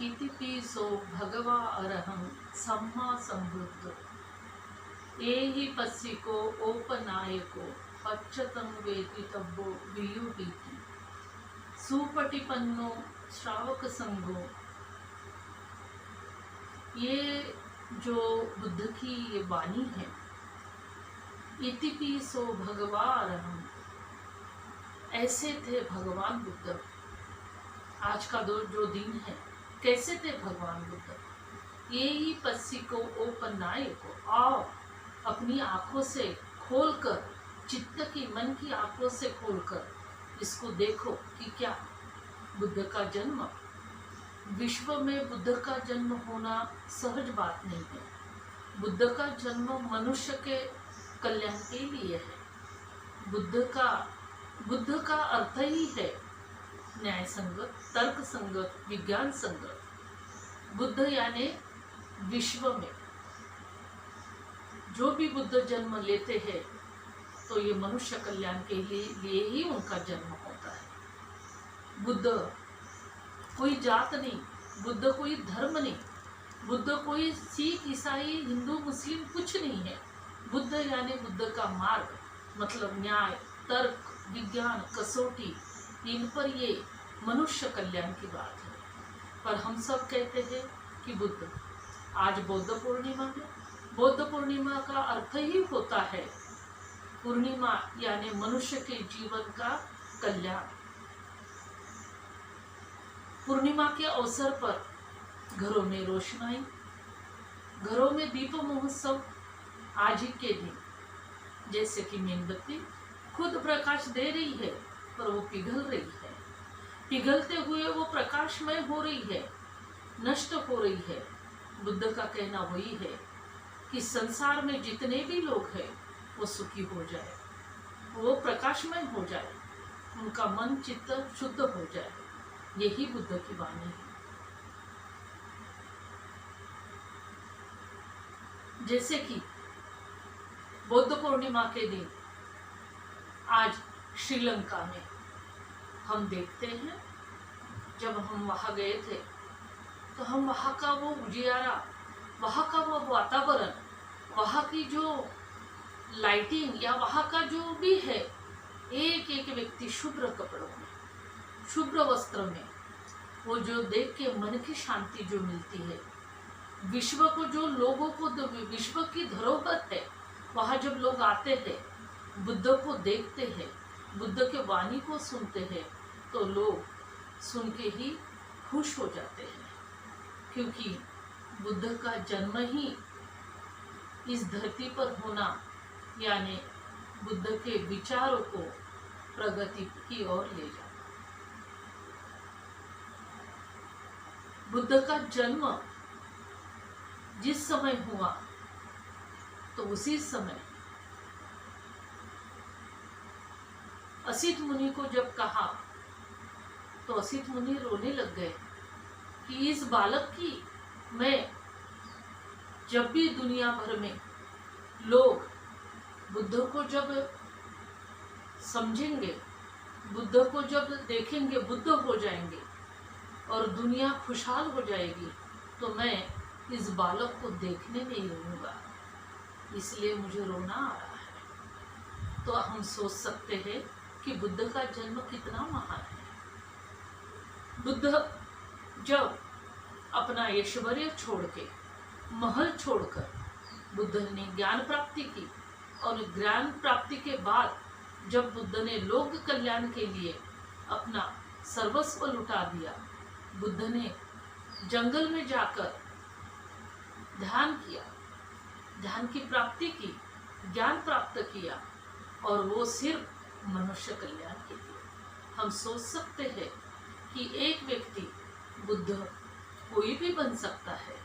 इति पिसो भगवा अरहं सम्मा संबुद्ध एहि पस्सिको ओपनायको पच्चतं वेति तब्बो वियुटीति सुपटिपन्नो श्रावक संघो। ये जो बुद्ध की ये वाणी है, इति पिसो भगवा अरहं, ऐसे थे भगवान बुद्ध। आज का जो दिन है, कैसे थे भगवान बुद्ध? ये ही पस्सी को ओपनाए को आओ, अपनी आंखों से खोलकर, चित्त की मन की आंखों से खोलकर इसको देखो कि क्या बुद्ध का जन्म, विश्व में बुद्ध का जन्म होना सहज बात नहीं है। बुद्ध का जन्म मनुष्य के कल्याण के लिए है। बुद्ध का अर्थ ही है न्याय संगत, तर्क संगत, विज्ञान संगत। बुद्ध यानी विश्व में जो भी बुद्ध जन्म लेते हैं तो ये मनुष्य कल्याण के लिए ही उनका जन्म होता है। बुद्ध कोई जात नहीं, बुद्ध कोई धर्म नहीं, बुद्ध कोई सिख, ईसाई, हिंदू, मुस्लिम कुछ नहीं है। बुद्ध यानी बुद्ध का मार्ग, मतलब न्याय, तर्क, विज्ञान, कसौटी, इन पर ये मनुष्य कल्याण की बात है। पर हम सब कहते हैं कि बुद्ध, आज बौद्ध पूर्णिमा है। बौद्ध पूर्णिमा का अर्थ ही होता है पूर्णिमा यानी मनुष्य के जीवन का कल्याण। पूर्णिमा के अवसर पर घरों में रोशनाई, घरों में दीप महोत्सव। आज ही के दिन जैसे कि मेणबत्ती खुद प्रकाश दे रही है पर वो पिघल रही है, पिघलते हुए वो प्रकाशमय हो रही है, नष्ट हो रही है। बुद्ध का कहना वही है कि संसार में जितने भी लोग हैं वो सुखी हो जाए, वो प्रकाशमय हो जाए, उनका मन चित्त शुद्ध हो जाए। यही बुद्ध की वाणी है। जैसे कि बौद्ध पूर्णिमा के दिन आज श्रीलंका में हम देखते हैं, जब हम वहाँ गए थे तो हम वहाँ का वो उजियारा, वहाँ का वो वातावरण, वहाँ की जो लाइटिंग या वहाँ का जो भी है, एक एक व्यक्ति शुभ्र कपड़ों में, शुभ्र वस्त्र में, वो जो देख के मन की शांति जो मिलती है, विश्व को जो लोगों को विश्व की धरोहर है, वहाँ जब लोग आते हैं, बुद्ध को देखते हैं, बुद्ध के वाणी को सुनते हैं, तो लोग सुन के ही खुश हो जाते हैं, क्योंकि बुद्ध का जन्म ही इस धरती पर होना यानी बुद्ध के विचारों को प्रगति की ओर ले जाना। बुद्ध का जन्म जिस समय हुआ तो उसी समय असित मुनि को जब कहा तो असित मुनि रोने लग गए कि इस बालक की मैं, जब भी दुनिया भर में लोग बुद्ध को जब समझेंगे, बुद्ध को जब देखेंगे, बुद्ध हो जाएंगे और दुनिया खुशहाल हो जाएगी, तो मैं इस बालक को देखने नहीं रहूँगा, इसलिए मुझे रोना आ रहा है। तो हम सोच सकते हैं कि बुद्ध का जन्म कितना महान है। बुद्ध जब अपना ऐश्वर्य छोड़ के, महल छोड़कर बुद्ध ने ज्ञान प्राप्ति की, और ज्ञान प्राप्ति के बाद जब बुद्ध ने लोक कल्याण के लिए अपना सर्वस्व लुटा दिया, बुद्ध ने जंगल में जाकर ध्यान किया, ध्यान की प्राप्ति की, ज्ञान प्राप्त किया, और वो सिर्फ मनुष्य कल्याण के लिए। हम सोच सकते हैं कि एक व्यक्ति बुद्ध कोई भी बन सकता है,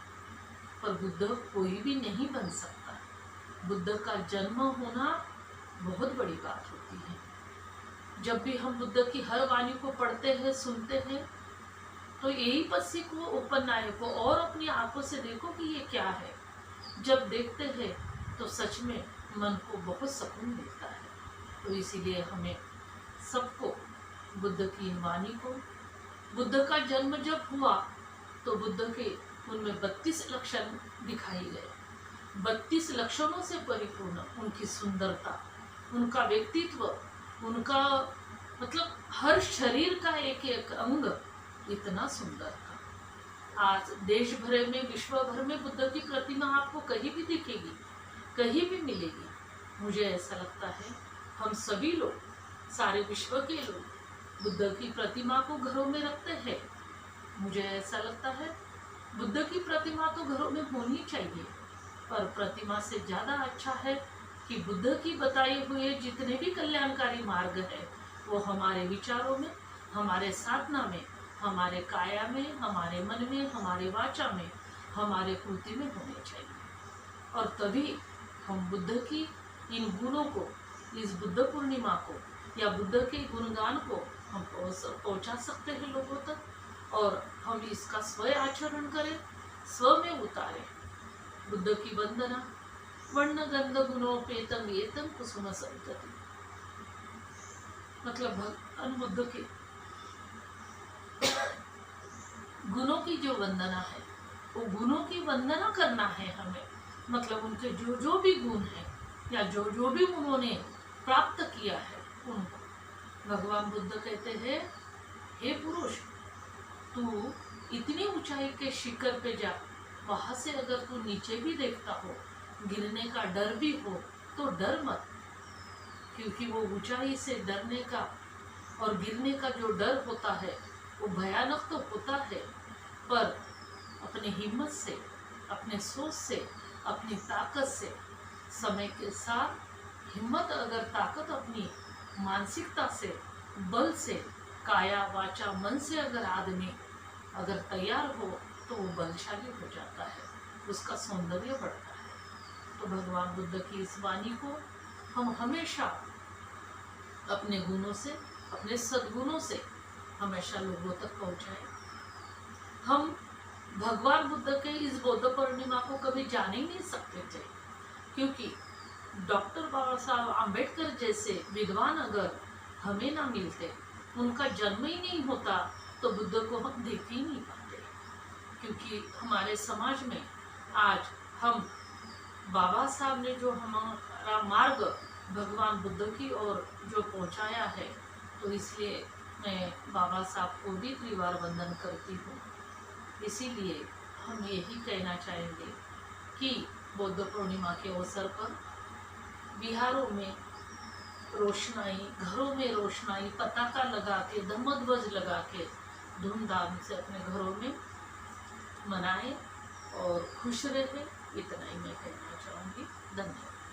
पर बुद्ध कोई भी नहीं बन सकता। बुद्ध का जन्म होना बहुत बड़ी बात होती है। जब भी हम बुद्ध की हर वाणी को पढ़ते हैं, सुनते हैं, तो यही पस्सी को उपन्याय को और अपनी आंखों से देखो कि ये क्या है। जब देखते हैं तो सच में मन को बहुत सुकून मिलता है। तो इसीलिए हमें सबको बुद्ध की वाणी को, बुद्ध का जन्म जब हुआ तो बुद्ध के उनमें 32 लक्षण दिखाई गए। 32 लक्षणों से परिपूर्ण उनकी सुंदरता, उनका व्यक्तित्व, उनका मतलब हर शरीर का एक एक अंग इतना सुंदर था। आज देश भर में, विश्व भर में बुद्ध की प्रतिमा आपको कहीं भी दिखेगी, कहीं भी मिलेगी। मुझे ऐसा लगता है हम सभी लोग, सारे विश्व के लोग बुद्ध की प्रतिमा को घरों में रखते हैं। मुझे ऐसा लगता है बुद्ध की प्रतिमा तो घरों में होनी चाहिए, पर प्रतिमा से ज़्यादा अच्छा है कि बुद्ध की बताए हुए जितने भी कल्याणकारी मार्ग है वो हमारे विचारों में, हमारे साधना में, हमारे काया में, हमारे मन में, हमारे वाचा में, हमारे कृति में होने चाहिए। और तभी हम बुद्ध की इन गुणों को, इस बुद्ध पूर्णिमा को या बुद्ध के गुणगान को हम पहुंचा सकते हैं लोगों तक, और हम इसका स्व आचरण करें, स्व में उतारें। बुद्ध की वंदना वर्ण गंध गुणोपेतम एतम कुसुम संतति, मतलब भगवान बुद्ध के गुणों की जो वंदना है, वो गुणों की वंदना करना है हमें। मतलब उनके जो जो भी गुण हैं या जो जो भी उन्होंने प्राप्त किया है उनको भगवान बुद्ध कहते हैं, हे पुरुष, तू इतनी ऊंचाई के शिखर पे जा, वहां से अगर तू नीचे भी देखता हो, गिरने का डर भी हो, तो डर मत, क्योंकि वो ऊंचाई से डरने का और गिरने का जो डर होता है वो भयानक तो होता है, पर अपनी हिम्मत से, अपने सोच से, अपनी ताकत से, समय के साथ हिम्मत अगर ताकत अपनी मानसिकता से, बल से, काया वाचा मन से अगर आदमी अगर तैयार हो तो वो बलशाली हो जाता है, उसका सौंदर्य बढ़ता है। तो भगवान बुद्ध की इस वाणी को हम हमेशा अपने गुणों से, अपने सद्गुणों से हमेशा लोगों तक पहुंचाएं। हम भगवान बुद्ध के इस बौद्ध पूर्णिमा को कभी जान ही नहीं सकते थे, क्योंकि डॉक्टर बाबा साहब आम्बेडकर जैसे विद्वान अगर हमें ना मिलते, उनका जन्म ही नहीं होता, तो बुद्ध को हम देख ही नहीं पाते। क्योंकि हमारे समाज में आज हम बाबा साहब ने जो हमारा मार्ग भगवान बुद्ध की ओर जो पहुंचाया है, तो इसलिए मैं बाबा साहब को भी त्रिवार वंदन करती हूँ। इसीलिए हम यही कहना चाहेंगे कि बौद्ध पूर्णिमा के अवसर पर बिहारों में रोशनाई, घरों में रोशनाई, पताका लगा के, धम्मध्वज लगा के धूमधाम से अपने घरों में मनाएं और खुश रहें। इतना ही मैं कहना चाहूँगी। धन्यवाद।